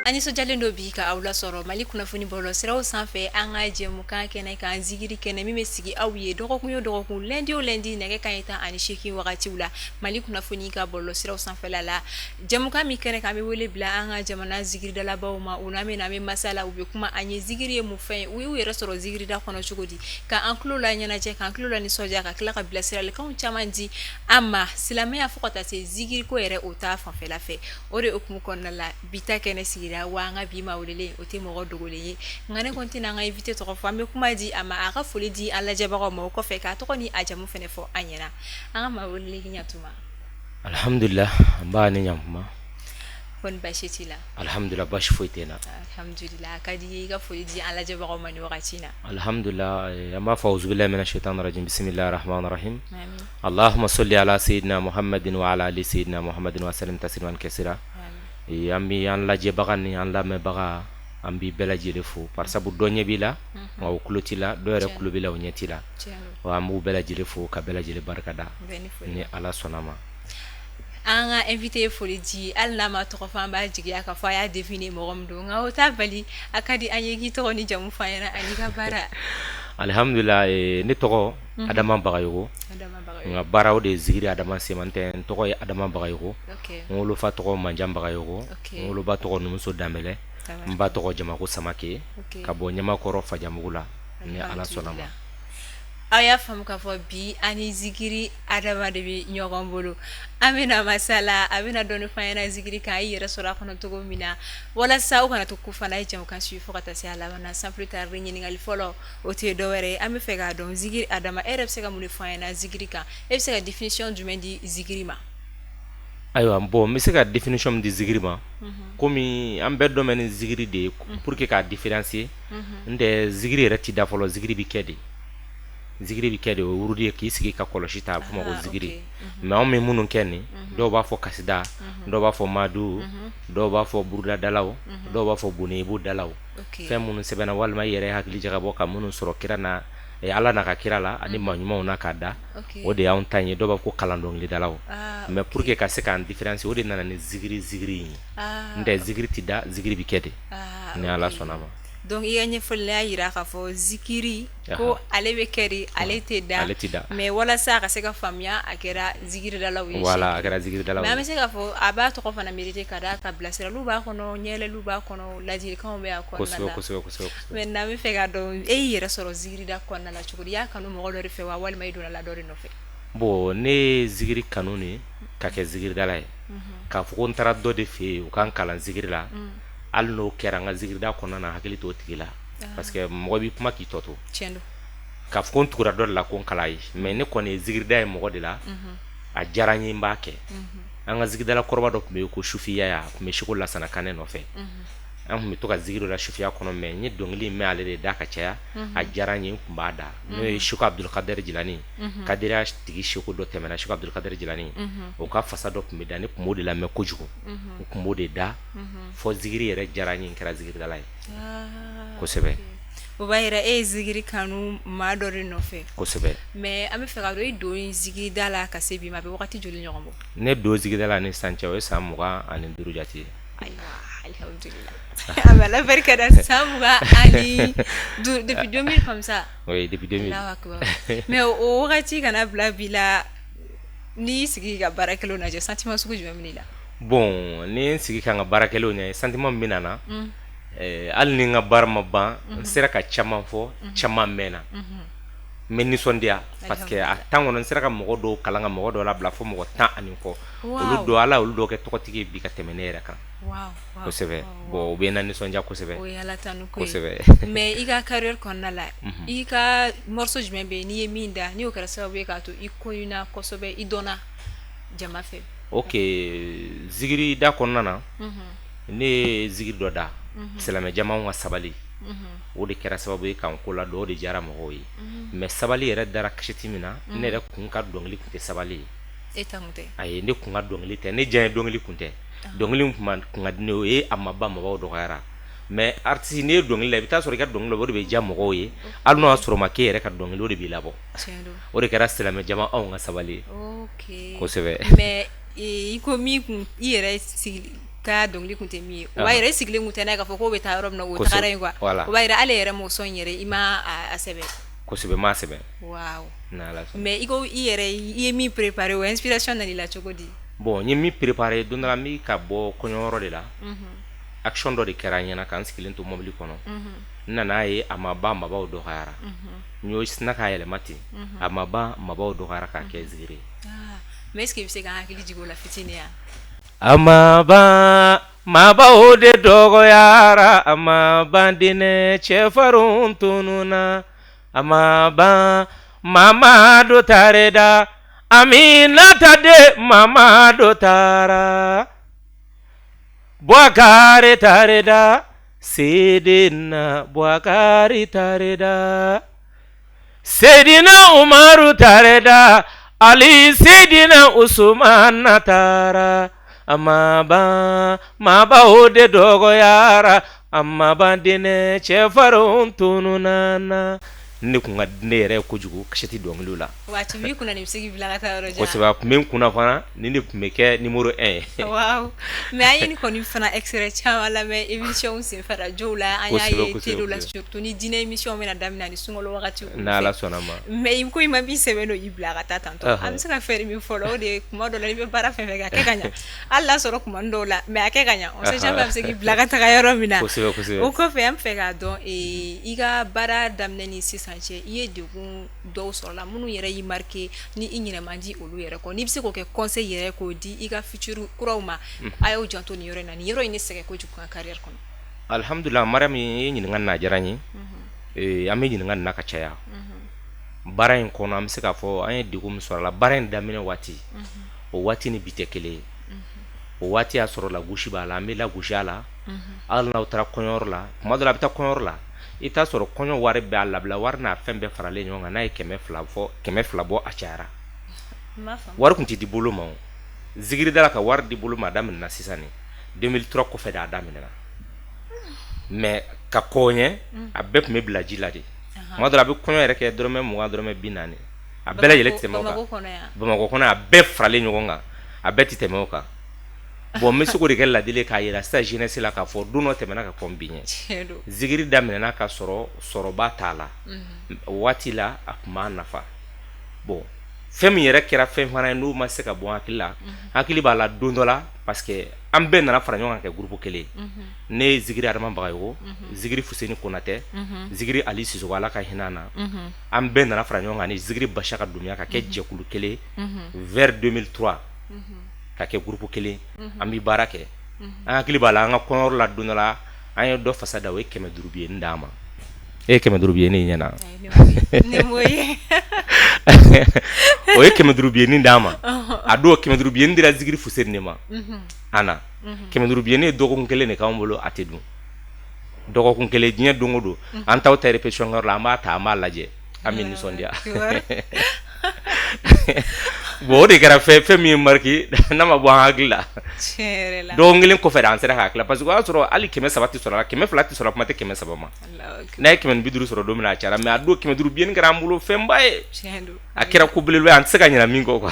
Ani so jalen do bi ka awla soro mali kuna funi bolo siraw sanfɛ an ka jɛmukan kɛnɛ kan zigiri kɛnɛ min bɛ sigi aw ye dɔgɔkun o dɔgɔkun lundi o lundi nɛgɛ kanɲɛ 18 wagatiw la mali kuna funi ka bolo siraw sanfɛla la jɛmukan min kɛnɛ kan an bɛ wele bila an ka jamana zigiridalabaw ma u na an bɛ masala u bɛ kuma an ye zigiri ye mun fɛn ye u y'u yɛrɛ sɔrɔ zigirida kɔnɔ cogo di ka an tulo la ɲɛnajɛ k'an tulo la nisɔndiya ka tila ka bilasiralikanw caman di an ma silamɛya fo ka taa se zigiriko yɛrɛ o ta fanfɛla fɛ o de okumu kɔnɔna la bi ta kɛnɛ sigira wa an ka bi ma welelen o tɛ mɔgɔ dogolen ye nka ne kɔni tɛna an ka invité tɔgɔ fɔ an bɛ kuma di a ma a ka foli di an lajɛbagaw ma o kɔfɛ k'a tɔgɔ ni a jamu fɛnɛ fɔ an ɲɛna an ka ma welelen ɲatuma alhamdulillah an b'a ni ɲakuma kɔni basi t'i la alhamdulillah basi foyi tɛ n na alhamdulillah ka di i ka foli di an lajɛbagaw ma ni wagati in na alhamdulillah an b'a fɔ auzubillahi mina shaitani rajim bismillahir rahmanir rahim allahumma salli ala sayyidina muhammadin wa ala ali sayyidina muhammadin wa sallim tasliman kaseera an bɛ an lajɛbaga ni an lamɛnbaga an b'i bɛɛ lajɛlen fo par sabu dɔ ɲɛ b'i la wa o tulo t'i la dɔ yɛrɛ tulo b'i la o ɲɛ t'i la wa an b'u bɛɛ lajɛlen fo ka bɛɛ lajɛlen barika da ni ala sɔnna ma an ka invité foli di hali n'a ma tɔgɔ fɔ an b'a jigiya k'a fɔ a y'a deviner mɔgɔ min don nka o t'a bali a ka di an ye k'i tɔgɔ ni jamu fɔ an ɲɛna ani ka baara alhamdulillah ne tɔgɔ adama bagayogo nka baara o de ye zigiri adama seman tɛ n tɔgɔ ye adama bagayogo n wolofa tɔgɔ manjan bagayogo n woloba tɔgɔ numuso danbɛlɛ n ba tɔgɔ jamako samake ka bɔ ɲamakɔrɔ fajamugu la ni ala sɔnna ma aw y'a faamu k'a fɔ bi ani zigiri adama de bɛ ɲɔgɔn bolo an bɛna masala a bɛna dɔɔni fɔ an ɲɛna zigiri kan a y'i yɛrɛ sɔrɔ a kɔnɔ cogo min na walasa aw kana to ko fana ye jamukan suivi fo ka taa se a laban na sans plus tarder ɲininkali fɔlɔ o tɛ dɔwɛrɛ ye an bɛ fɛ k'a dɔn zigiri adama e yɛrɛ bɛ se ka mun de fɔ an ɲɛna zigiri kan e bɛ se ka définition jumɛn di zigiri ma ayiwa bon n bɛ se ka définition min di zigiri ma komi an bɛɛ dɔn bɛ ni zigiri de ye pour que k'a différencier n tɛ zigiri yɛrɛ ti da fɔlɔ zigiri bi kɛ de zigiri bi kɛ de o ye wurudi ye k'i sigi ka kɔlɔsi ta a bɛ f'o ma ko zigiri mais anw bɛ minnu kɛ nin dɔw b'a fɔ kasida dɔw b'a fɔ madu dɔw b'a fɔ burudadalaw dɔw b'a fɔ bonibu dalaw fɛn minnu sɛbɛnna walima i yɛrɛ hakili jagabɔ ka minnu sɔrɔ kira na ala n'a ka kira la ani maa ɲumanw na k'a da o de y'anw ta ye dɔw b'a fɔ ko kalan dɔnkilidalaw mais pour que ka se k'an différencier o de nana ni zigiri in ye n tɛ zigiri ti da zigiri bi kɛ de ni ala sɔnna ma donc i ka ɲɛfɔli y'a yira k'a fɔ zikiri ko ale bɛ kɛ de ale tɛ da mais walasa a ka se ka faamuya a kɛra zigiridalaw ye voilà a kɛra zigiridalaw mais an bɛ se k'a fɔ a b'a tɔgɔ fana mérité ka da ka bilasiraliw b'a kɔnɔ ɲɛɛlɛliw b'a kɔnɔ ladilikanw bɛ a kɔnɔna la kosɛbɛ mais n'an bɛ fɛ k'a dɔn e y'i yɛrɛ sɔrɔ zigirida kɔnɔna la cogo di i y'a kanu mɔgɔ dɔ de fɛ wa walima i donna la dɔ de nɔfɛ bon ne ye zigiri kanu ni ka kɛ zigiridala ye k'a fɔ ko n taara dɔ de fɛ yen u ka n kalan zigiri la hali n'o kɛra n ka zigirida kɔnɔna na hakili t'o tigi la parce que mɔgɔ b'i kuma k'i tɔ to k'a fɔ ko n tugura dɔ de la ko n kala ye mais ne kɔni ye zigirida ye mɔgɔ de la a diyara n ye n b'a kɛ an ka zigidala kɔrɔba dɔ tun bɛ yen ko sufiya a tun bɛ siko lasana kanɛ nɔfɛ an tun bɛ to ka zigiri la sufiya kɔnɔ mais n ye dɔnkili in mɛn ale de da ka caya a diyara n ye n tun b'a da n'o ye siko abdulkader jilani kadiriya tigi siko dɔ tɛmɛna siko abdulkader jilani o ka fasa dɔ tun bɛ da ne tun b'o de lamɛn kojugu n tun b'o de da fɔ zigiri yɛrɛ diyara n ye n kɛra zigiridala ye kosɛbɛ o b'a yira e ye zigiri kanu maa dɔ de nɔfɛ kosɛbɛ mais an bɛ fɛ ka dɔn i don zigirida la ka se bi ma a bɛ wagati joli ɲɔgɔn bɔ ne don zigirida la ni sisan cɛ o ye san 25 jate ye ayiwa alhamdulillah a bɛ ala barika da san 20 depuis 2000 comme ça oui depuis 2000 mais o wagati kana bila bi la n'i y'i sigi ka baarakɛlaw lajɛ sentiment sugu jumɛn b'i la bon ni n sigi ka n ka baarakɛlaw ɲɛ sentiment min bɛ na na hali ni n ka baara ma ban n sera ka caman fɔ caman mɛnna n bɛ nisɔndiya parce que a temps kɔnɔ n sera ka mɔgɔ dɔw kalan ka mɔgɔ dɔw labila fo mɔgɔ 10 ani kɔ olu dɔw ala olu dɔw kɛ tɔgɔtigi ye bi ka tɛmɛ ne yɛrɛ kan kosɛbɛ bon o bɛ na nisɔndiya kosɛbɛ o ye ala tanu ko ye kosɛbɛ mais i ka carrière kɔnɔna la i ka morceau jumɛn bɛ yen n'i ye min da n'i y'o kɛra sababu ye k'a to i koyina kosɛbɛ i dɔnna jama fɛ ok zigiri da kɔnɔna na ne ye zigiri dɔ da silamɛ jamaw ka sabali o de kɛra sababu ye k'an ko la dɔw o de diyara mɔgɔw ye mais sabali yɛrɛ dara kasɛti min na ne yɛrɛ kun ka dɔnkili kun tɛ sabali ye e ta kun tɛ ayi ne kun ka dɔnkili tɛ ne diya ye dɔnkili kun tɛ dɔnkili kun ka di ne o ye a ma ban mɔgɔw dɔgɔyara mais artiste n'i ye dɔnkili la i bɛ taa sɔrɔ i ka dɔnkili la o de bɛ diya mɔgɔw ye hali n'o y'a sɔrɔ ma k'e yɛrɛ ka dɔnkili o de b'i labɔ o de kɛra silamɛ jama anw ka sabali ye kosɛbɛ mais i ko min kun i yɛrɛ sigi ka dɔnkili kun tɛ min ye o b'a yɛrɛ sigilen kun tɛ n'a k'a fɔ k'o bɛ taa yɔrɔ min na o tagara yen quoi o b'a yɛrɛ ale yɛrɛ m'o sɔn yɛrɛ i ma a sɛbɛn kosɛbɛ ma sɛbɛn waaw mais i ko i yɛrɛ i ye min préparé o inspiration nana i la cogo di bon n ye min préparé don dɔ la mi ka bɔ kɔɲɔyɔrɔ de la action dɔ de kɛra n ɲɛna ka n sigilen to mobili kɔnɔ n nan'a ye a ma ban mabaw dɔgɔyara n y'o sina k'a yɛlɛma ten a ma ban mabaw dɔgɔyara k'a kɛ zikiri ye mais est ce que i bɛ se k'an hakili jigin o la fitinin ya a ma ban mabaw de dɔgɔyara a ma ban dinɛ cɛfarinw tununa a ma ban Mamadu tareda Aminata de Mamadu tara Bouakari tareda Seydina Bouakari tareda Seydina Umaru tareda Ali Seydina Usmana tara Amaba mabaw de dɔgɔyara Amaba dine cɛfarinw tununana ne kun ka ne yɛrɛ kojugu kasɛti dɔnkiliw la waati mi kunna ni bɛ se k'i bila ka taa yɔrɔ jan kosɛbɛ a kun bɛ n kunna fana ni ne kun bɛ kɛ numéro 1 waaw mais an ye ni kɔni fana extrait caman lamɛn émission senfɛ radio la an y'a ye télé la surtout ni diinɛ émission bɛna daminɛ ni sunkalo wagati n'Ala sɔnna ma mais i ko i ma b'i sɛbɛn don i bila ka taa tantɔ an bɛ se ka fɛɛrɛ min fɔlɔ o de ye kuma dɔ la i bɛ baara fɛn fɛn kɛ a kɛ ka ɲɛ hali n'a sɔrɔ kuma dɔw la mais a kɛ ka ɲɛ on sait jamais a bɛ se k'i bila ka taga yɔrɔ min na o kɔfɛ an bɛ fɛ k'a dɔn i ka baara daminɛ ni sisan cɛ i ye degun dɔw sɔrɔla minnu yɛrɛ y'i marqué ni i ɲinɛ man di olu yɛrɛ kɔ n'i bɛ se k'o kɛ conseil yɛrɛ k'o di i ka futur kuraw ma a y'o janto nin yɔrɔ in na nin yɔrɔ in ne sɛgɛn kojugu n ka carrière kɔnɔ alhamdulillah Mariam ye ɲininkali na diyara n ye an bɛ ɲininkali na ka caya baara in kɔnɔ an bɛ se k'a fɔ an ye degun min sɔrɔ a la baara in daminɛ waati o waati ni bi tɛ kelen ye o waati y'a sɔrɔ lagosi b'a la an bɛ lagosi a la hali n'aw taara kɔɲɔyɔrɔ la tuma dɔ la a bɛ taa kɔɲɔyɔrɔ la i t'a sɔrɔ kɔɲɔ wari bɛ a labila wari n'a fɛn bɛɛ faralen ɲɔgɔn kan n'a ye 200 bɔ a cayara wari kun tɛ di bolo ma o zigiridala ka wari di bolo ma a daminɛna sisan ni 2003 kɔfɛ de a daminɛna mais ka kɔɲɛ a bɛɛ tun bɛ bila ji la de tuma dɔ la a bɛ kɔɲɔ yɛrɛ kɛ dɔrɔmɛ 20 dɔrɔmɛ 40 a bɛɛ lajɛlen tɛ tɛmɛ o kan Bamakɔ kɔnɔ a bɛɛ faralen ɲɔgɔn kan a bɛɛ tɛ tɛmɛ o kan bon n bɛ se k'o de kɛ ladili k'a yira sisan jeunesse la k'a fɔ don dɔ tɛmɛna ka kɔn bi ɲɛ zigiri daminɛna ka sɔrɔ sɔrɔba t'a la o waati la a tun b'a nafa bon fɛn min yɛrɛ kɛra fɛn fana ye n'o ma se ka bɔ hakili la hakili b'a la don dɔ la parce que an bɛɛ nana fara ɲɔgɔn kan kɛ groupe kelen ne ye zigiri Adama Bagayogo zigiri Fuseni Konatɛ zigiri Ali Sisogo Ala ka hinɛ na an bɛɛ nana fara ɲɔgɔn kan ni zigiri Bachaka Dunuya ka kɛ jɛkulu kelen vers 2003 ka kɛ groupe kelen an bɛ baara kɛ an hakili b'a la an ka kɔɲɔyɔrɔ la don dɔ la an ye dɔ fasa da o ye 500 biyenni d'a ma e ye 500 biyenni ɲɛna o ye 500 biyenni d'a ma a don 500 biyenni dira zigiri Fuseni de ma Ana 500 biyenni ye dɔgɔkun kelen de k'anw bolo a tɛ dun dɔgɔkun kelen diɲɛ don o don an t'aw ta répétition kɛyɔrɔ la an b'a ta an b'a lajɛ an bɛ nisɔndiya bon o de kɛra fɛn min ye marqué n'a ma bɔ an hakili la dɔgɔkun kelen kɔfɛ de an sera k'a tila parce que o y'a sɔrɔ hali 300 tɛ sɔrɔ a la 200 tɛ sɔrɔ a kuma tɛ 300 ma n'a ye 250 sɔrɔ don min na a cayara mais a don 500 biyenni kɛra an bolo fɛnba ye a kɛra ko belebele an tɛ se ka ɲinɛ min kɔ quoi o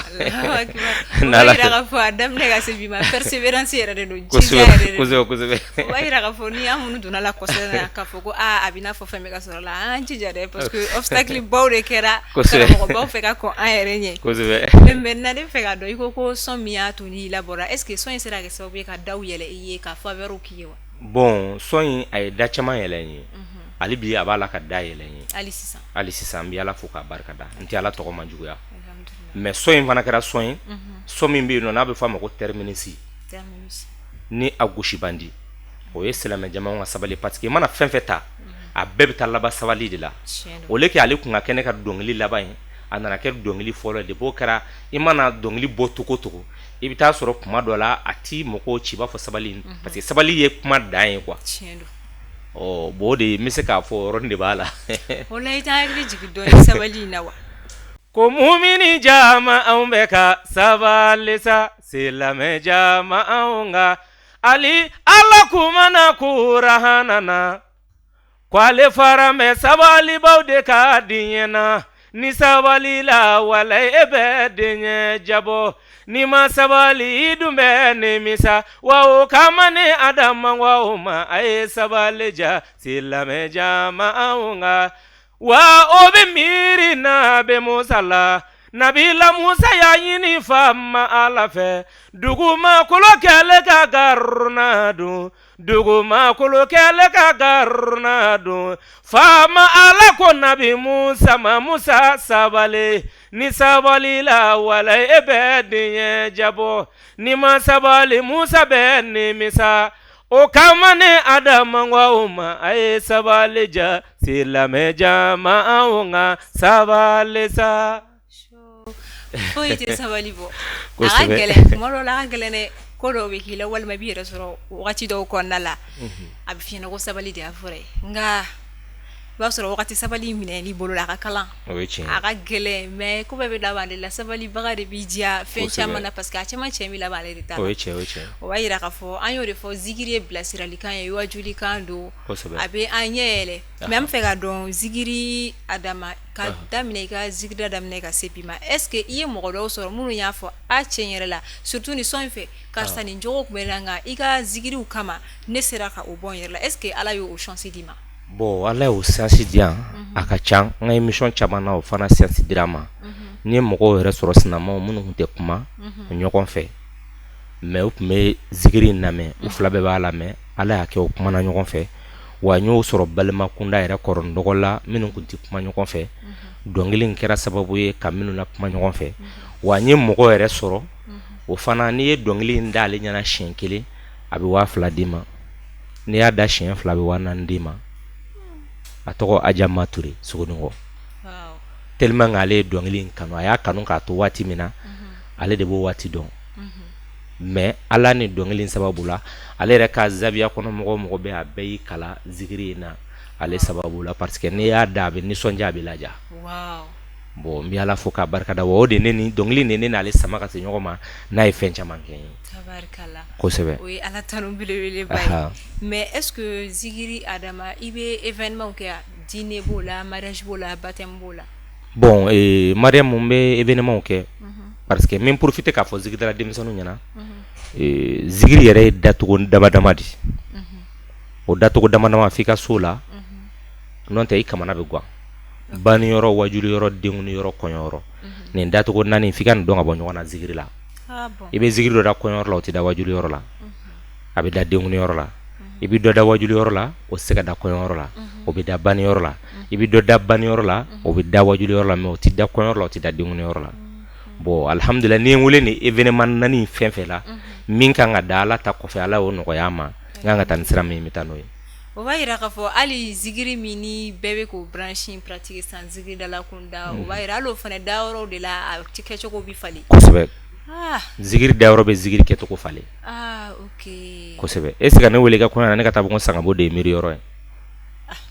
b'a yira k'a fɔ a daminɛ ka se bi ma persévérance yɛrɛ de don jigiya yɛrɛ de don kosɛbɛ o b'a yira k'a fɔ ni an minnu donna la kɔsɛbɛ na k'a fɔ ko a bɛ n'a fɔ fɛn bɛ ka sɔrɔ la an jija dɛ parce que obstacle baw de kɛra karamɔgɔbaw fɛ ka kɔn an yɛrɛ ɲɛ kosɛbɛ mais na ne fɛ k'a dɔn i ko sɔn min y'a to n'i labɔra est ce que sɔn in sera ka kɛ sababu ye ka daw yɛlɛ i ye ka faveur k'i ye wa bon sɔn in a ye da caman yɛlɛ n ye hali bi a b'a la ka da yɛlɛ n ye hali sisan n bɛ Ala fo k'a barika da n tɛ Ala tɔgɔ ma juguya mais sɔn in fana kɛra sɔn ye sɔn min bɛ yen nɔ n'a bɛ fɔ a ma ko terminus ni a gosi bandi o ye silamɛ jamaw ka sabali parce que i mana fɛn fɛn ta a bɛɛ bɛ taa laban sabali de la o le kɛ ale kun ka kɛ ne ka dɔnkili laban ye a nana kɛ dɔnkili fɔlɔ de b'o kɛra i mana dɔnkili bɔ togo togo i bɛ taa sɔrɔ kuma dɔ la a ti mɔgɔw ci b'a fɔ sabali parce que sabali ye kuma dan ye quoi bon o de n bɛ se k'a fɔ o yɔrɔnin de b'a la o la i t'a hakili jigin dɔɔnin sabali in na wa ko mumini jama anw bɛ ka sabali sa silamɛ jama anw ka ali Ala kumana kurahanana ko ale fara mɛ sabalibaw de ka di ɲɛna ni sabali la wala e bɛ den jabɔ ni ma sabali i dun bɛ nimisa wa o kama ni adama wa o ma a ye sabali ja silamɛ jama nga wa o bɛ miiri na bɛ Musa la Nabila Musa y'a ɲini Fama Ala fɛ dugumakolo kɛlen ka garuna dun dugumakolo kɛlen ka garuna dun Fama Ala ko Nabi Musa ma Musa sabali ni sabali la wala e bɛ den jabɔ ni ma sabali Musa bɛ nimisa o kama ne Adama wa ma a ye sabali ja silamɛ jama nga sabali sa foyi tɛ sabali bɔ a ka gɛlɛn tuma dɔw la a ka gɛlɛn dɛ ko dɔw bɛ k'i la walima i b'i yɛrɛ sɔrɔ wagati dɔw kɔnɔna la a bɛ f'i ɲɛna ko sabali de y'a fɔra ye nka i b'a sɔrɔ wagati sabali minɛli bolo la a ka kalan a ka gɛlɛn mais ko bɛɛ bɛ laban de la sabalibaga de b'i diya fɛn caman na parce que a caman cɛ min laban ale de ta la o b'a yira k'a fɔ an y'o de fɔ zikiri ye bilasiralikan ye wajulikan don a bɛ an ɲɛ yɛlɛ mais an bɛ fɛ ka dɔn zikiri Adama ka daminɛ i ka zikiri daminɛ ka se bi ma est ce que i ye mɔgɔ dɔw sɔrɔ minnu y'a fɔ a cɛ n yɛrɛ la surtout ni sɔn in fɛ karisa nin jogo tun bɛ n na nka i ka zikiriw kama ne sera ka o bɔ n yɛrɛ la est ce que Ala y'o chance d'i ma bon Ala y'o chance di yan a ka ca n ka émission caman na o fana chance dira ma ni mɔgɔw yɛrɛ sɔrɔ sinamaw minnu tun tɛ kuma ɲɔgɔn fɛ mais u tun bɛ zikiri in lamɛn u fila bɛɛ b'a lamɛn Ala y'a kɛ o kumana ɲɔgɔn fɛ wa n y'o sɔrɔ balima kunda yɛrɛ kɔrɔ dɔgɔ la minnu tun tɛ kuma ɲɔgɔn fɛ dɔnkili in kɛra sababu ye ka minnu na kuma ɲɔgɔn fɛ wa n ye mɔgɔ yɛrɛ sɔrɔ o fana n'i ye dɔnkili in da ale ɲɛna siɲɛ kelen a bɛ 2000 d'i ma n'i y'a da siɲɛ 2 a bɛ 4000 d'i ma a tɔgɔ Ajama Ture Sogonikɔ tellement que ale ye dɔnkili in kanu a y'a kanu k'a to waati min na ale de b'o waati dɔn mais Ala ni dɔnkili in sababu la ale yɛrɛ ka zabiya kɔnɔ mɔgɔ bɛ a bɛɛ y'i kala zikiri in na ale sababu la parce que n'i y'a da a bɛ nisɔndiya a bɛ laja bon n bɛ Ala fo k'a barikada wa o de ne ni dɔnkili ne n'ale sama ka se ɲɔgɔn ma n'a ye fɛn caman kɛ n ye kosɛbɛ o ye Ala tanu belebeleba ye mais est ce que zikiri Adama i bɛ événement kɛ yan dîner b'o la mariage b'o la baptême b'o la bon Mariam n bɛ événement kɛ parce que n bɛ profiter k'a fɔ zikidala denmisɛnninw ɲɛna zikiri yɛrɛ ye dacogo dama dama de o dacogo dama dama f'i ka so la n'o tɛ i kamana bɛ guwan bani yɔrɔ wajuli yɔrɔ denguni yɔrɔ kɔɲɔ yɔrɔ nin dacogo naani f'i ka nin dɔn ka bɔ ɲɔgɔn na zikiri la i bɛ zikiri dɔ da kɔɲɔ yɔrɔ la o tɛ da wajuli yɔrɔ la a bɛ da denguni yɔrɔ la i bɛ dɔ da wajuli yɔrɔ la o tɛ se ka da kɔɲɔ yɔrɔ la o bɛ da bani yɔrɔ la i bɛ dɔ da bani yɔrɔ la o bɛ da wajuli yɔrɔ la mais o tɛ da kɔɲɔ yɔrɔ la o tɛ da denguni yɔrɔ la bon alhamdulillah ni n wele ni événement naani fɛn fɛn la min kan ka da Ala ta kɔfɛ Ala y'o nɔgɔya n ma n kan ka taa ni sira min n bɛ taa n'o ye o b'a yira k'a fɔ hali zikiri min ni bɛɛ bɛ k'o branche pratique san zikiri dala kunda o b'a yira hali o fana dayɔrɔ de la a kɛcogo bɛ falen kosɛbɛ zikiri dayɔrɔ bɛ zikiri kɛcogo falen ok kosɛbɛ est ce que ne wele ka kɔɲɔ na ne ka taa bɔ n sangabo de ye miiri yɔrɔ ye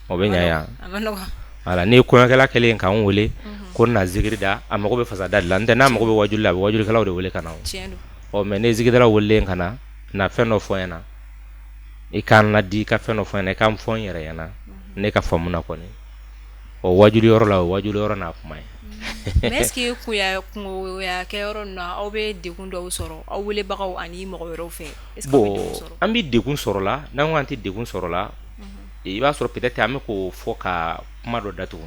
o bɛ ɲa yan a ma nɔgɔn voilà ne ye kɔɲɔkɛla kɛlen k'an wele ko na zikiri da a mago bɛ fasada de la n tɛ n'a mago bɛ wajuli la a bɛ wajulikɛlaw de wele ka na o mais ne ye zikidala welelen ka na fɛn dɔ fɔ n ɲɛna i k'an ladi ka fɛn dɔ fɔ n ɲɛna i k'an fɔ n yɛrɛ ɲɛna ne ka faamu na kɔni o wajuli yɔrɔ la o wajuli yɔrɔ n'a kuma ye mais est ce que kungoya kɛ yɔrɔ ninnu na aw bɛ degun dɔw sɔrɔ aw welebagaw ani mɔgɔ wɛrɛw fɛ bon an bɛ degun sɔrɔ la n'an ko an tɛ degun sɔrɔ la i b'a sɔrɔ peut être an bɛ k'o fɔ ka kuma dɔ datugu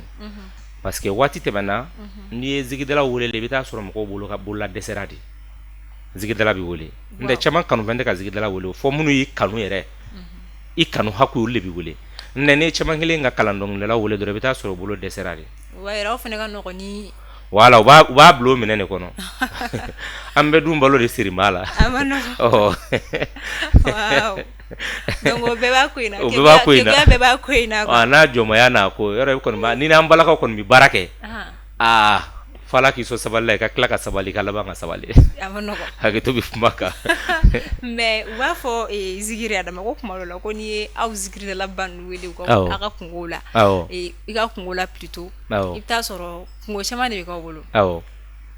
parce que waati tɛmɛna n'i ye zikidala wele i bɛ taa sɔrɔ mɔgɔw bolo ka bolola dɛsɛra de zikidala bɛ wele n tɛ caman kanufɛn tɛ ka zikidala wele fɔ minnu y'i kanu yɛrɛ i kanu haku olu de bɛ wele n tɛ ne caman kelen ka kalan dɔnkilidala wele dɔrɔn i bɛ taa sɔrɔ bolo dɛsɛra de o b'a yira aw fana ka nɔgɔn ni voilà u b'a bila o minɛn de kɔnɔ an bɛɛ dun balo de siri b'a la a ma nɔgɔn waaw donc o bɛɛ b'a ko in na o bɛɛ b'a ko in na bɛɛ b'a ko in na n'a jɔnmaya n'a ko yɔrɔ kɔni b'a ni n'an balakaw kɔni bɛ baara kɛ fala k'i sɔn sabali la i ka tila ka sabali ka laban ka sabali a ma nɔgɔn hakɛto bɛ kuma kan mais u b'a fɔ zikiri Adama ko kuma dɔ la ko n'i ye aw zikiridala ba ninnu wele u ka aw ka kungow la i ka kungo la plutôt i bɛ taa sɔrɔ kungo caman de bɛ k'aw bolo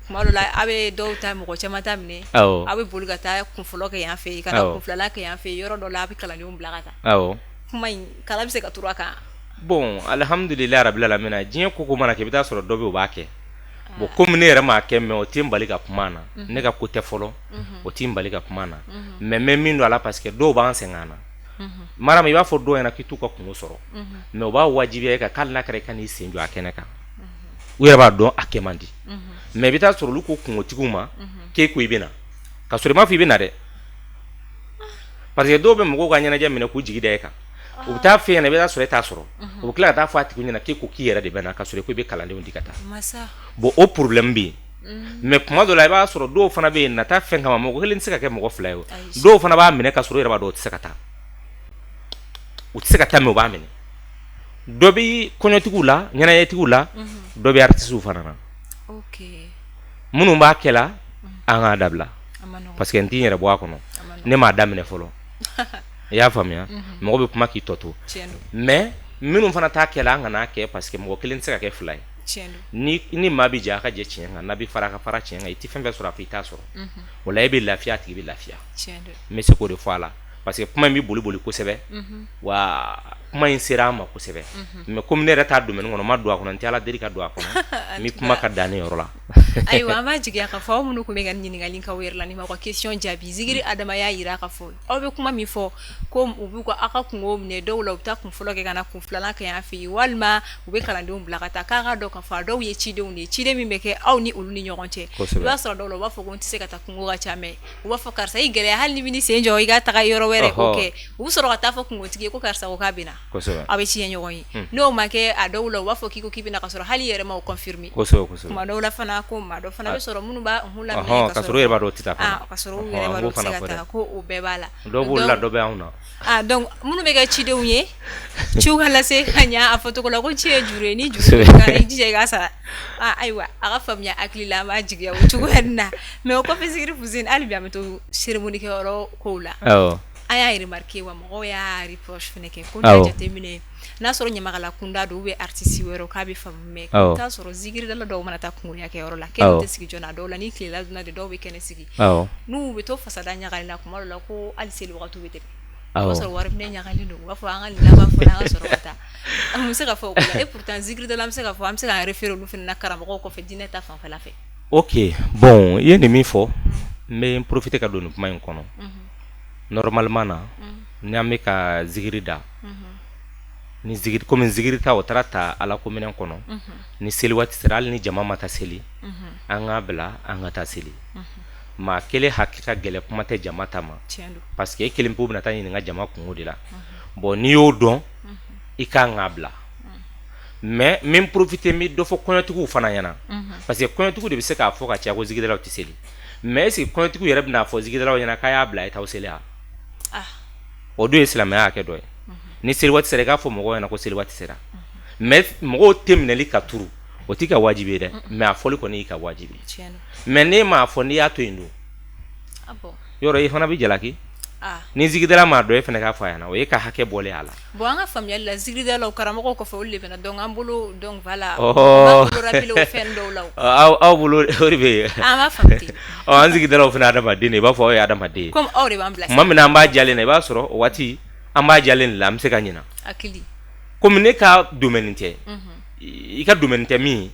kuma dɔ la a bɛ dɔw ta mɔgɔ caman ta minɛ aw bɛ boli ka taa kunfɔlɔ kɛ yan fɛ yen ka na kunfilanan kɛ yan fɛ yen yɔrɔ dɔ la a bɛ kalandenw bila ka taa kuma in kala bɛ se ka turu a kan bon alhamdulillah rabbil alamin diɲɛ ko mana kɛ i bɛ taa sɔrɔ dɔ bɛ o b'a kɛ bon comme ne yɛrɛ m'a kɛ mais o tɛ n bali ka kuma na ne ka ko tɛ fɔlɔ o tɛ n bali ka kuma na mais n bɛ min don a la parce que dɔw b'an sɛgɛn an na marama i b'a fɔ dɔw ɲɛna k'i t'u ka kungo sɔrɔ mais o b'a wajibiya e kan k'ali n'a kɛra i ka n'i sen jɔ a kɛnɛ kan u yɛrɛ b'a dɔn a kɛ man di mais i bɛ taa sɔrɔ olu ko kungotigiw ma k'e ko i bɛ na ka sɔrɔ i m'a fɔ i bɛ na dɛ parce que dɔw bɛ mɔgɔw ka ɲɛnajɛ minɛ k'u jigi da e kan u bɛ taa fɛ ɲɛna i bɛ taa sɔrɔ e t'a sɔrɔ u bɛ tila ka taa fɔ a tigi ɲɛna k'e ko k'i yɛrɛ de bɛ na ka sɔrɔ i ko i bɛ kalandenw di ka taa bon o problème bɛ yen mais kuma dɔ la i b'a sɔrɔ dɔw fana bɛ yen nata fɛn kama mɔgɔ kelen tɛ se ka kɛ mɔgɔ fila ye dɔw fana b'a minɛ ka sɔrɔ u yɛrɛ b'a dɔn u tɛ se ka taa u tɛ se ka taa mais u b'a minɛ dɔ bɛ kɔɲɔtigiw la ɲɛnajɛtigiw la dɔ bɛ artistes fana na minnu b'a kɛ la an k'a dabila parce que n t'i yɛrɛ bɔ a kɔnɔ ne m'a daminɛ fɔlɔ i y'a faamuya mɔgɔ bɛ kuma k'i tɔ to mais minnu fana t'a kɛ la an kana kɛ parce que mɔgɔ kelen tɛ se ka kɛ fila ye ni maa bɛ jɛ a ka jɛ tiɲɛ kan n'a bɛ fara a ka fara tiɲɛ kan i tɛ fɛn fɛn sɔrɔ a fɛ i t'a sɔrɔ o la e bɛ lafiya a tigi bɛ lafiya n bɛ se k'o de fɔ a la parce que kuma in bɛ boli boli kosɛbɛ wa kuma in sera an ma kosɛbɛ mais comme ne yɛrɛ t'a domaine kɔnɔ n ma don a kɔnɔ n tɛ ala deli ka don a kɔnɔ n bɛ kuma ka dan ne yɔrɔ la ayiwa an b'a jigiya k'a fɔ aw minnu tun bɛ ka ɲininkali k'aw yɛrɛ la ni m'aw ka question jaabi zigiri adama y'a yira k'a fɔ aw bɛ kuma min fɔ ko u b'u ka aw ka kungo minɛ dɔw la u bɛ taa kun fɔlɔ kɛ ka na kun filanan kɛ yan fɛ yen walima u bɛ kalandenw bila ka taa k'a ka dɔn k'a fɔ a dɔw ye cidenw de ye ciden min bɛ kɛ aw ni olu ni ɲɔgɔn cɛ i b'a sɔrɔ dɔw la u b'a fɔ ko n tɛ se ka taa kungo ka ca mɛ u b'a fɔ karisa i gɛlɛya hali ni bɛ ni sen jɔ i ka taga yɔrɔ wɛrɛ o kɛ u bɛ sɔrɔ ka taa fɔ kungotigi ye ko karisa ko k'a bɛ na aw bɛ tiɲɛ ɲɔgɔn ye n'o ma kɛ a dɔw la u b'a fɔ k'i ko k'i bɛ na ka sɔrɔ hali yɛrɛ ma o confirmer kuma dɔw la fana ko maa dɔ fana bɛ sɔrɔ minnu b'a hun lamɛn ka sɔrɔ yɛrɛ b'a dɔn o tɛ taa ka sɔrɔ u yɛrɛ b'a dɔn o tɛ se ka taa ko o bɛɛ b'a la dɔw b'olu la dɔ bɛ anw na donc minnu bɛ kɛ cidenw ye ciw ka lase ka ɲa a fɔ cogo la ko ci ye juru ye ni juru ka i jija i k'a sara ayiwa a ka faamuya hakili la an b'a jigiya o cogoya na mais o kɔfɛ Zikiri Fuseni hali bi an bɛ to cérémonie kɛyɔrɔ kow la an y'a remarqué wa mɔgɔw y'a reproche fɛnɛ kɛ ko n'i y'a jateminɛ n'a sɔrɔ ɲamakala kunda don artiste wɛrɛ k'a bɛ faamu mais i t'a sɔrɔ zigiridala dɔw mana taa kungoya kɛ yɔrɔ la kɛnɛ tɛ sigi joona dɔw la ni tilela donna de dɔw bɛ kɛnɛ sigi n'u bɛ to fasada ɲagali la kuma dɔ la ko hali seli wagati bɛ tɛmɛ o b'a sɔrɔ wari minɛ ɲagalen don u b'a fɔ an ka nin laban fɔla an ka sɔrɔ ka taa an bɛ se ka fɔ o la et pourtant zigiridala an bɛ se ka fɔ an bɛ se k'an référer olu fana na karamɔgɔw kɔfɛ diinɛ ta fanfɛla fɛ ok bon i ye nin min fɔ n bɛ profiter ka don nin kuma in kɔnɔ normalement na ni an bɛ ka zigiri da ni zigiri komi zigiri ta o taara ta ala ko minɛn kɔnɔ ni seli waati sera hali ni jama ma taa seli an k'a bila an ka taa seli maa kelen hakili ka gɛlɛ kuma tɛ jama ta ma parce que e kelen pe bɛna taa ɲininka jama kungo de la bon n'i y'o dɔn i kan k'a bila mais n bɛ profiter n bɛ dɔ fɔ kɔɲɔtigiw fana ɲɛna parce que kɔɲɔtigiw de bɛ se k'a fɔ ka caya ko zigidalaw tɛ seli mais est ce que kɔɲɔtigiw yɛrɛ bɛna fɔ zigidalaw ɲɛna k'a y'a bila a ye t'aw seli wa o dun ye silamɛya hakɛ dɔ ye ni seli waati sera i k'a fɔ mɔgɔw ɲɛna ko seli waati sera mais mɔgɔw tɛ minɛli ka turu o t'i ka wajibi ye dɛ mais a fɔli kɔni y'i ka wajibi mais n'e m'a fɔ n'i y'a to yen dun yɔrɔ i fana bɛ jalaki ni zigidala m'a dɔn e fana k'a fɔ a ɲɛna o ye ka hakɛ bɔlen a la bon an ka faamuyali la zigidalaw karamɔgɔw kɔfɛ olu de bɛ na donc an bolo donc voilà an bolo rappelé o fɛn dɔw la aw bolo o de bɛ yen an b'a faamu ten an zigidalaw fana adamaden de i b'a fɔ aw ye adamaden ye comme aw de b'an bila tuma min na an b'a jalen na i b'a sɔrɔ o waati an b'a jalen de la an bɛ se ka ɲina hakili komi ne ka domaine tɛ i ka domaine tɛ min ye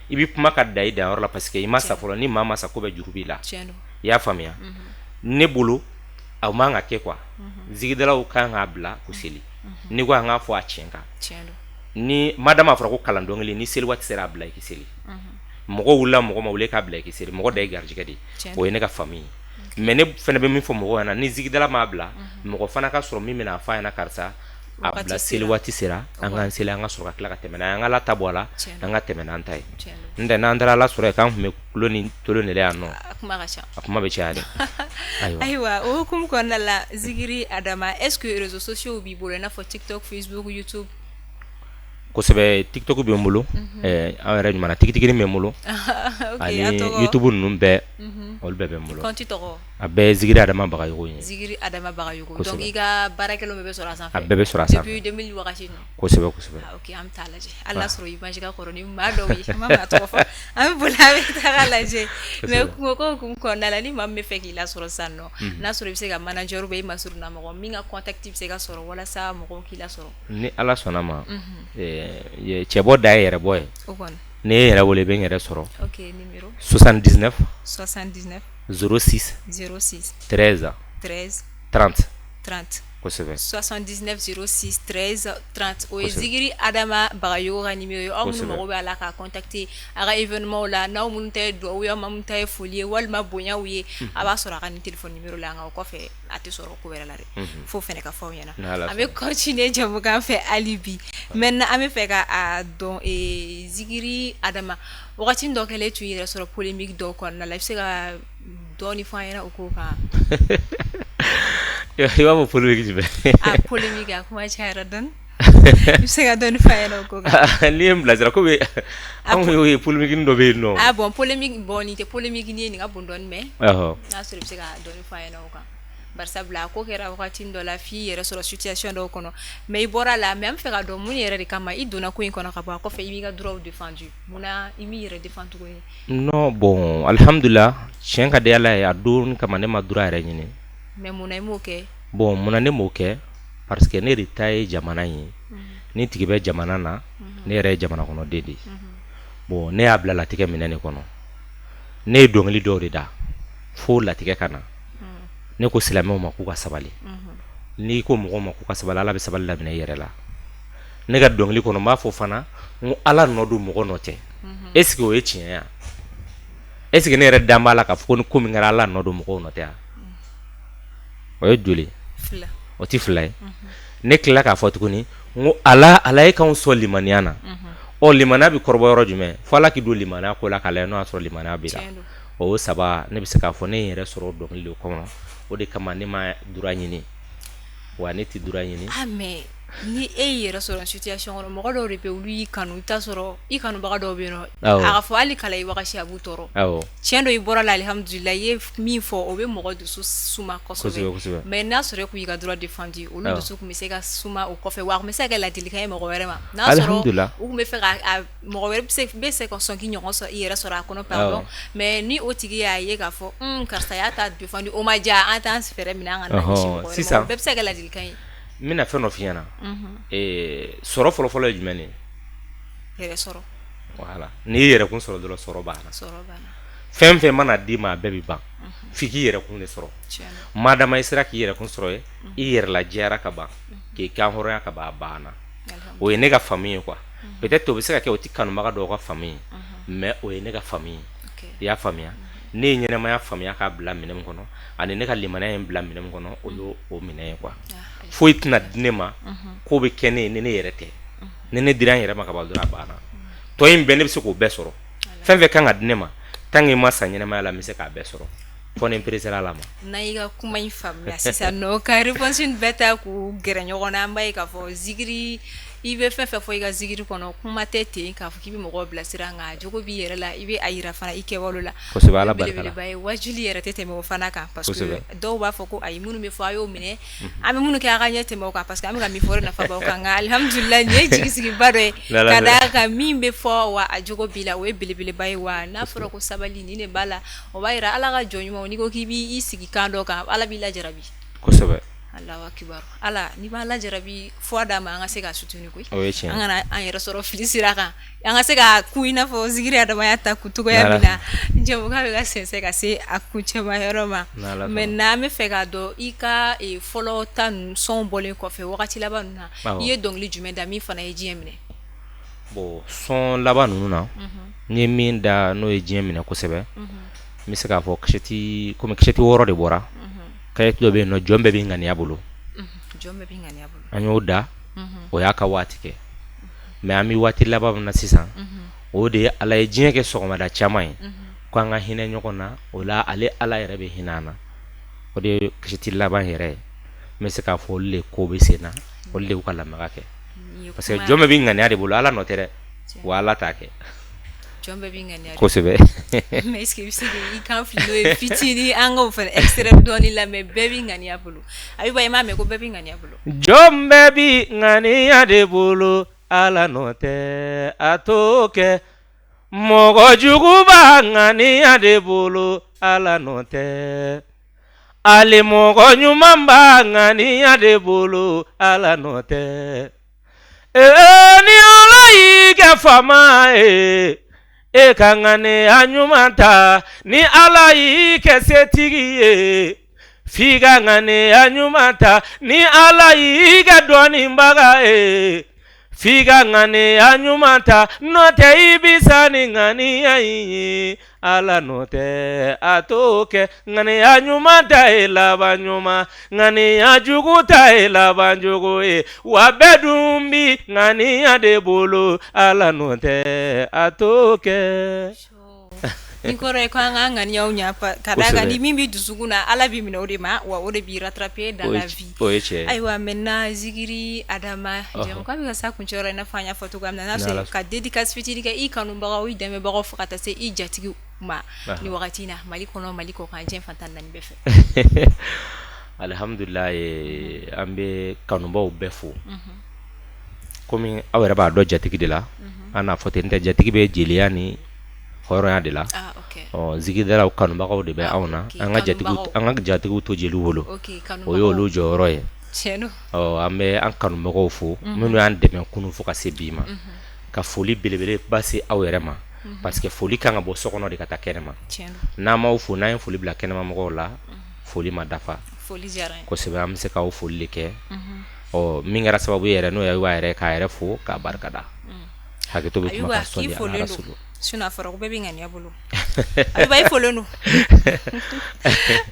i bɛ kuma ka da i danyɔrɔ la parce que i ma sa fɔlɔ ni maa ma sa ko bɛ juru b'i la i y'a faamuya ne bolo aw man ka kɛ quoi zigidalaw kan k'a bila ko seli ni ko an k'a fɔ a tiɲɛ kan ni madama fɔra ko kalan dɔnkili ni seli waati sera a bila i k'i seli mɔgɔ wulila mɔgɔ ma wuli k'a bila i k'i seli mɔgɔ da ye garijɛgɛ de ye o ye ne ka faamu ye mais ne fana bɛ min fɔ mɔgɔw ɲɛna ni zigidala m'a bila mɔgɔ fana ka sɔrɔ min bɛna a fɔ a ɲɛna karisa a bila seli waati sera an k'an seli an ka sɔrɔ ka tila ka tɛmɛ n'an ye an ka ala ta bɔ a la an ka tɛmɛ n'an ta ye n tɛ n'an taara ala sɔrɔ yen k'an tun bɛ tulo ni tolo de la yan nɔ a kuma bɛ caya dɛ ayiwa o hukumu kɔnɔna la Zikiri Adama est ce que réseaux sociaux b'i bolo i n'a fɔ TikTok Facebook YouTube kosɛbɛ TikTok bɛ n bolo an yɛrɛ ɲuman na tigitigi bɛ n bolo ani YouTube ninnu bɛɛ ol bɛɛ bɛ n bolo compte tɔgɔ a bɛɛ zigiri adama bagayogo ye zigiri adama bagayogo Kosɛbɛ. donc i ka baarakɛlaw bɛɛ sɔrɔ a sanfɛ a bɛɛ bɛ sɔrɔ a sanfɛ depuis 2000 wagati no kosɛbɛ kosɛbɛ ah ok an bɛ taa lajɛ hali n'a sɔrɔ image ka kɔrɔ ni maa dɔw ye an ma maa tɔgɔ fɔ an bɛ boli an bɛ taga lajɛ mais kungo ko hukumu kɔnɔna la ni maa min bɛ fɛ k'i lasɔrɔ sisan nɔ n'a sɔrɔ i bɛ se ka manager bɛ i ma surunna mɔgɔ min ka contact bɛ se ka sɔrɔ walasa mɔgɔw k'i lasɔrɔ ni ala sɔnna ma cɛbɔ da ye yɛrɛ bɔ ye o kɔni ne ye yɛrɛ wele i bɛ n yɛrɛ sɔrɔ ok numéro 79 79 06 06 13 13 30 30 kosɛbɛ 79 06 13 30 o ye Kosɛbɛ. zigiri adama bagayogo ka numéro ye aw minnu Kosɛbɛ. mago bɛ a la ka contacter a ka événement la n'aw minnu ta ye duwawu ye aw minnu ta ye foli ye walima bonyaw ye a b'a sɔrɔ a ka nin téléphone numéro la nka o kɔfɛ a tɛ sɔrɔ ko wɛrɛ la dɛ fo fɛnɛ ka fɔ aw ɲɛna N'Ala an bɛ continuer jamukan fɛ hali bi maintenant an bɛ fɛ ka a dɔn zigiri adama wagati dɔ kɛlen tun yɛrɛ sɔrɔ polémique dɔw kɔnɔna la i bɛ se ka dɔɔni fɔ an ɲɛna o ko kan i b'a fɔ polémique jumɛn a polémique a kuma cayara dɔɔni i bɛ se ka dɔɔni fɔ an ɲɛna o ko kan n'i ye n bilasira komi anw y'o ye polémique dɔ bɛ yen nɔ ah bon polémique bon nin tɛ polémique ni ye nin ka bon dɔɔni mais ɔhɔ n'a sɔrɔ i bɛ se ka dɔɔni fɔ an ɲɛna o kan barisabula a ko kɛra wagati dɔ la f'i yɛrɛ sɔrɔ situation dɔw kɔnɔ mais i bɔra la mais an bɛ fɛ ka dɔn mun yɛrɛ de kama i donna ko in kɔnɔ ka bɔ a kɔfɛ i b'i ka droit défendu munna i m'i yɛrɛ défend tuguni non bon alhamdulillah tiɲɛ ka di ala ye a don kama ne ma droit yɛrɛ ɲini mais munna i m'o kɛ bon munna ne m'o kɛ parce que ne de ta ye jamana ye ni tigi bɛ jamana na ne yɛrɛ ye jamana kɔnɔden de ye bon ne y'a bila latigɛ minɛ ne kɔnɔ ne ye dɔnkili dɔw de da fo latigɛ ka na ne ko silamɛw ma k'u ka sabali n'i ko mɔgɔw ma k'u ka sabali ala bɛ sabali laminɛ i yɛrɛ la ne ka dɔnkili kɔnɔ n b'a fɔ fana n ko ala nɔ don mɔgɔ nɔ tɛ est ce que o ye tiɲɛ ya est ce que ne yɛrɛ dan b'a la k'a fɔ ko ni ko min kɛra ala nɔ don mɔgɔw nɔ tɛ ya o ye joli fila o ti fila ye ne tilala k'a fɔ tuguni n ko ala ye k'anw sɔn limaniya na ɔ limaniya bɛ kɔrɔbɔ yɔrɔ jumɛn fo ala k'i don limaniya ko la k'a lajɛ n'o y'a sɔrɔ limaniya b'i la tiɲɛ don o ye saba ne bɛ se k'a fɔ ne ye n yɛrɛ sɔrɔ dɔnkili de kɔnɔ o de kama ne ma dura ɲini wa ne ti dura ɲini ah mais ni e y'i yɛrɛ sɔrɔ situation kɔnɔ mɔgɔ dɔw de bɛ olu y'i kanu i bɛ taa sɔrɔ i kanubaga dɔw bɛ yen nɔ Awɔ. a ka fɔ hali kala i wagati a b'u tɔɔrɔ awɔ tiɲɛ dɔ i bɔra la alihamudulila i ye min fɔ o bɛ mɔgɔ dusu suma kosɛbɛ kosɛbɛ kosɛbɛ mais n'a sɔrɔ e kun y'i ka droit défendu olu Awɔ. dusu kun bɛ se ka suma o kɔfɛ wa a kun bɛ se ka kɛ ladilikan ye mɔgɔ wɛrɛ ma n'a sɔrɔ Alihamudulila. u kun bɛ fɛ ka mɔgɔ wɛrɛ bɛ se ka sɔn k'i ɲɔgɔn sɔrɔ i yɛrɛ sɔrɔ a kɔnɔ pardon mais ni o tigi y'a ye k'a fɔ karisa y'a ta défendu o ma diya an t'an fɛɛrɛ minɛ an ka na ɲɛsin mɔgɔ wɛrɛ ma sisan. o bɛɛ bɛ se ka kɛ ladilikan ye n bɛna fɛn dɔ f'i ɲɛna sɔrɔ fɔlɔfɔlɔ ye jumɛn de ye yɛrɛ sɔrɔ voilà n'i ye yɛrɛkun sɔrɔ dɔrɔn sɔrɔ banna sɔrɔ banna fɛn fɛn mana d'i ma a bɛɛ bɛ ban f'i k'i yɛrɛkun de sɔrɔ tiɲɛ don madama i sera k'i yɛrɛkun sɔrɔ ye i yɛrɛ lajɛyara ka ban k'i kan hɔrɔnya ka ban a banna alhamdulillah o ye ne ka faamu ye quoi peut-être o bɛ se ka kɛ o ti kanubaga dɔw ka faamu ye mais o ye ne ka faamu ye ok i y'a faamuya ne ye ɲɛnɛmaya faamuya k'a bila minɛn min kɔnɔ ani ne ka limaniya ye n bila minɛn min kɔnɔ o y'o o minɛn ye quoi foyi tɛna di ne ma k'o bɛ kɛ ne ye ni ne yɛrɛ tɛ ni ne dira n yɛrɛ ma ka ban dɔrɔn a banna tɔ in bɛɛ ne bɛ se k'o bɛɛ sɔrɔ fɛn fɛn kan ka di ne ma tant que n ma san ɲɛnɛmaya la n bɛ se k'a bɛɛ sɔrɔ fɔ ni n peresera ala ma n'a y'i ka kuma in faamuya sisan nɔ ka réponse in bɛɛ ta k'u gɛrɛ ɲɔgɔn na an b'a ye k'a fɔ zigiri i bɛ fɛn fɛn fɔ i ka zigiri kɔnɔ kuma tɛ ten k'a fɔ k'i bɛ mɔgɔw bilasira nka jogo b'i yɛrɛ la i bɛ a yira fana i kɛwale la kosɛbɛ ala barika la belebeleba ye wajuli yɛrɛ tɛ tɛmɛ o fana kan parce que Kosɛbɛ. dɔw b'a fɔ ko ayi minnu bɛ fɔ a y'o minɛ an bɛ minnu kɛ a ka ɲɛ tɛmɛ o kan parce que an bɛ ka min fɔ o de nafa b'aw kan nka alihamudulila nin ye jigisigiba dɔ ye N'Ala ka fɛ. d'a kan min bɛ fɔ wa a jogo b'i la o ye belebeleba ye wa n'a fɔra ko sabali nin de b'a la o b'a yira ala ka jɔn ɲumanw n'i ko k'i b'i sigi kan dɔ kan ala b'i lajarabi kosɛbɛ Allahu akibar ala n'i b'a lajarabi fɔ d'a ma an ka se ka sutuni koyi o ye tiɲɛ an kana an yɛrɛ sɔrɔ fili sira kan an ka se ka ku i n'a fɔ zigiri adamaya ta kutogoya N'Ala min na jamukan bɛ ka sɛnsɛn ka se a kuncɛma yɔrɔ ma N'Ala fɛ. maintenant an bɛ fɛ k'a dɔn i ka fɔlɔ ta ninnu sɔn bɔlen kɔfɛ wagati laban ninnu na Awɔ. i ye dɔnkili jumɛn da min fana ye diɲɛ minɛ bon sɔn laban ninnu na n ye min da n'o ye diɲɛ minɛ kosɛbɛ n bɛ se k'a fɔ komi kasɛti 6 de bɔra kasɛti dɔ bɛ yen nɔ jɔn bɛɛ bɛ ŋaniya bolo jɔn bɛɛ bɛ ŋaniya bolo an y'o da o y'a ka waati kɛ mais an bɛ waati laban min na sisan o de ye ala ye diɲɛ kɛ sɔgɔmada caman ye ko an ka hinɛ ɲɔgɔn na o la ale ala yɛrɛ bɛ hinɛ an na o de ye kasɛti laban yɛrɛ ye n bɛ se k'a fɔ olu de ko bɛ sen na olu de y'u ka lamɛnga kɛ Nin ye parce que kuma- jɔn bɛɛ bɛ ŋaniya de bolo ala nɔ tɛ dɛ wa ala t'a kɛ jɔn bɛɛ b'i ŋaniya de. kosɛbɛ. Mais est-ce que i bɛ se k'i kan fili n'o ye fitinin an k'o fana extrême dɔɔni lamɛn bɛɛ b'i ŋaniya bolo Abiba i m'a mɛn ko bɛɛ b'i ŋaniya bolo. jɔn bɛɛ bi ŋaniya de bolo ala nɔ tɛ a t'o kɛ mɔgɔ jugu b'a ŋaniya de bolo ala nɔ tɛ ali mɔgɔ ɲuman b'a ŋaniya de bolo ala nɔ tɛ ni ala y'i kɛ fama ye e ka ŋaniya ɲuman ta ni ala y'i kɛ setigi ye f'i ka ŋaniya ɲuman ta ni ala y'i kɛ dɔnnibaga ye f'i ka ŋaniya ɲuman ta n'o tɛ i bi sa ni ŋaniya in ye ala n'o tɛ a t'o kɛ ŋaniya ɲuman ta ye laban ɲuman ŋaniya jugu ta ye laban jugu ye wa bɛɛ dun bi ŋaniya de bolo ala n'o tɛ a t'o kɛ. Ni kɔrɔ ye ko an ka ŋaniyaw ɲa ka d'a kan ni min b'i dusukun na ala b'i minɛ o de ma wa o de b'i rattraper dans la vie. O ye tiɲɛ ye. Ayiwa maintenant Zikiri Adama jɛmu k'a bɛ ka s'a kuncɛyɔrɔ i n'a fɔ an y'a fɔ cogoya min na n'a sɔrɔ ka dédicace fitinin kɛ i kanubagaw i dɛmɛbagaw fo ka taa se i jatigiw ma ni wagati in na Mali kɔnɔ Mali kɔ kan diɲɛ fan 14 bɛɛ fɛ. Alhamdulilayi an bɛ kanubaw bɛɛ fo komi aw yɛrɛ b'a dɔn jatigi de la an n'a fɔ ten n tɛ jatigi bɛ jeliya ni hɔrɔnya de la zikidalaw kanubagaw de bɛ anw na an ka jatigiw to jeliw bolo o y'olu jɔyɔrɔ ye an bɛ an kanubagaw fo minnu y'an dɛmɛ kunu fo ka se bi ma ka foli belebele ba se aw yɛrɛ ma parce que foli kan ka bɔ so kɔnɔ de ka taa kɛnɛma n'an m'aw fo n'an ye foli bila kɛnɛma mɔgɔw la foli ma dafa kosɛbɛ an bɛ se k'aw foli de kɛ min kɛra sababu yɛrɛ n'o y'aw yɛrɛ k'a yɛrɛ fo k'a barikada hakɛto bɛ kuma ka sɔn di ala rasulu sinon a fɔra ko bɛɛ bɛ ŋaniya bolo Ayiba i folen don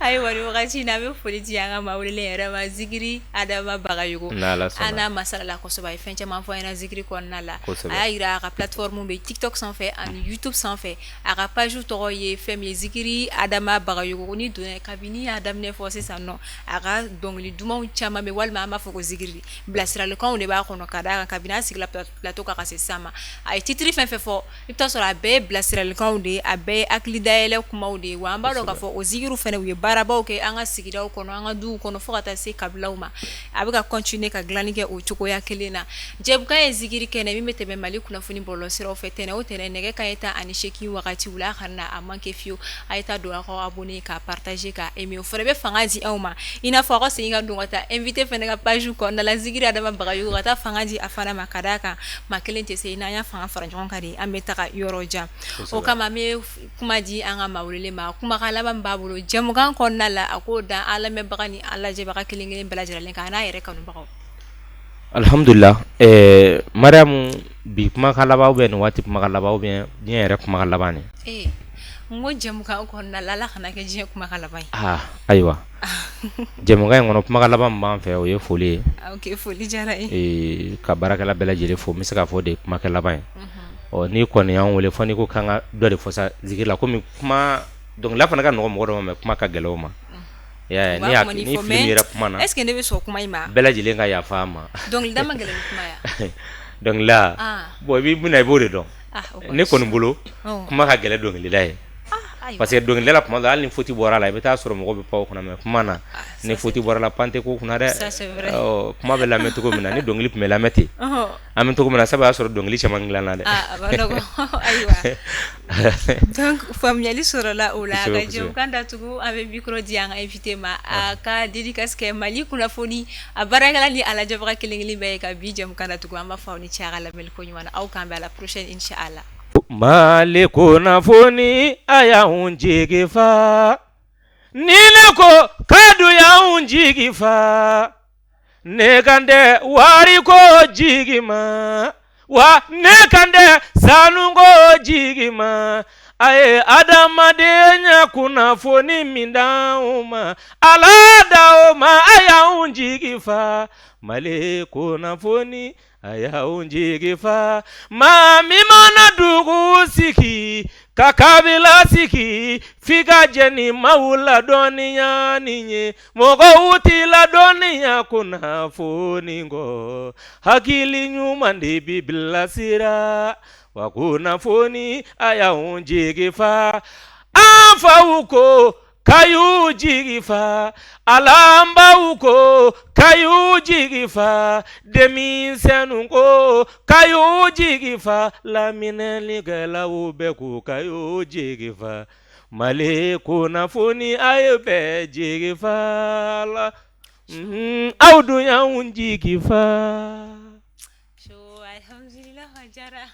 ayiwa ni wagati in na an bɛ foli di an ka maa welelen yɛrɛ ma Zikiri Adama Bagayogo an n'a masalala kosɛbɛ a ye fɛn caman fɔ an ɲɛna Zikiri kɔnɔna la a y'a yira a ka plateforme bɛ TikTok sanfɛ ani YouTube sanfɛ a ka page tɔgɔ ye fɛn min ye Zikiri Adama Bagayogo ni donna kabini y'a daminɛ fɔ sisan nɔ a ka dɔnkili dumanw caman bɛ walima an b'a fɔ ko Zikiri bilasiralikanw de b'a kɔnɔ ka d'a kan kabini a sigila plateau kan ka se sisan ma a ye titre fɛn fɛn fɔ i bɛ taa sɔrɔ a bɛɛ ye bilasiralikanw de ye a bɛɛ ye hakili dayɛlɛ kumaw de ye wa an b'a dɔn k'a fɔ o Zikiriw fɛnɛ u ye baarabaw kɛ an ka sigidaw kɔnɔ an ka duw kɔnɔ fo ka taa se kabilaw ma a bɛ ka continuer ka dilanni kɛ o cogoya kelen na jɛmukan ye Zikiri kɛnɛ min bɛ tɛmɛ Mali kunnafoni bɔlɔlɔsiraw fɛ tɛnɛ o tɛnɛ nɛgɛ kanɲɛ 18 wagatiw la a kana na a manqué fiyewu a ye taa don a ka abonné ka partager ka aimer o fɛnɛ bɛ fanga di anw ma i n'a fɔ a ka segin ka don ka taa invité fɛnɛ ka page kɔnɔna la Zikiri Adama Bagayogo ka taa fanga di a fana ma ka d'a kan maa kelen tɛ se n'an y'a fanga fara ɲɔgɔn kan de an bɛ taga yɔrɔ jan o kama an bɛ kuma di an ka maa welelen ma kumakan laban b'a bolo jɛmukan kɔnɔna la a k'o dan an lamɛnbaga ni an lajɛbaga kelen kelen bɛɛ lajɛlen kan a n'a yɛrɛ kanubagaw. Alhamdulillah Mariamu bi kumakan laban ou bien nin waati kumakan laban ou bien diɲɛ yɛrɛ kumakan laban ne. N ko jɛmukan kɔnɔna la Ala kana kɛ diɲɛ kumakan laban ye. Ayiwa jɛmukan in kɔnɔ kumakan laban min b'an fɛ o ye foli ye. Ok foli diyara ye. Ka baarakɛla bɛɛ lajɛlen fo n bɛ se k'a fɔ de kumakan laban ye. N'i kɔni y'an wele fɔ n'i ko k'an ka dɔ de fɔ sa Zikiri la komi kuma dɔnkilida fana ka nɔgɔ mɔgɔ dɔ ma mais kuma ka gɛlɛn o ma. Ni fili yɛrɛ kuma na. Est-ce que ne bɛ sɔn kuma in ma? Bɛɛ lajɛlen ka yafa an ma. Dɔnkilida ma gɛlɛn ni kuma ya. Dɔnkilida bon i b'i b'o de dɔn. Ne kɔni bolo kuma ka gɛlɛn dɔnkilida ye. Parce que dɔnkilida la kuma dɔ hali ni faute bɔra la i bɛ taa sɔrɔ mɔgɔ bɛ pan o kunna mais kuma na ni faute bɔra la pan tɛ k'o kunna dɛ. Kuma bɛ lamɛn cogo min na ni dɔnkili tun bɛ lamɛn ten an bɛ cogo min na sabu a y'a sɔrɔ dɔnkili caman dilanna dɛ. A ma nɔgɔn ayiwa donc faamuyali sɔrɔla o la ka jɛmukan datugu an bɛ micro di an ka invité ma a ka dédicace kɛ Mali kunnafoni a baarakɛla ni a lajɛbaga kelen kelen bɛɛ ye ka bi jɛmukan datugu an b'a fɔ aw ni ce a ka lamɛnni ko ɲuman na aw k'an bɛn à la prochaine inchallah. Mali kunnafoni a y'anw jigi fa ni ne ko kadu y'anw jigi fa ne kan tɛ wari ko jigi ma wa ne kan tɛ sanu ko jigi ma a ye adamadenya kunnafoni min d'anw ma Ala d'anw ma a y'anw jigi fa Mali kunnafoni a y'anw jigi fa maa min mana dugu sigi ka kabila sigi f'i ka jɛ ni maaw ladɔnniya nin ye mɔgɔw t'i ladɔnniya kunnafoni kɔ hakili ɲuman de bi bilasira wa kunnafoni a y'anw jigi fa an faw ko kay'u jigi fa alan baw ko kay'u jigi fa denmisɛnninw ko kay'u jigi fa laminɛlikɛlaw bɛɛ ko kay'u jigi fa Mali kunnafoni a ye bɛɛ jigi fa la aw dun y'anw jigi fa. So alhamdulillah, Hajara.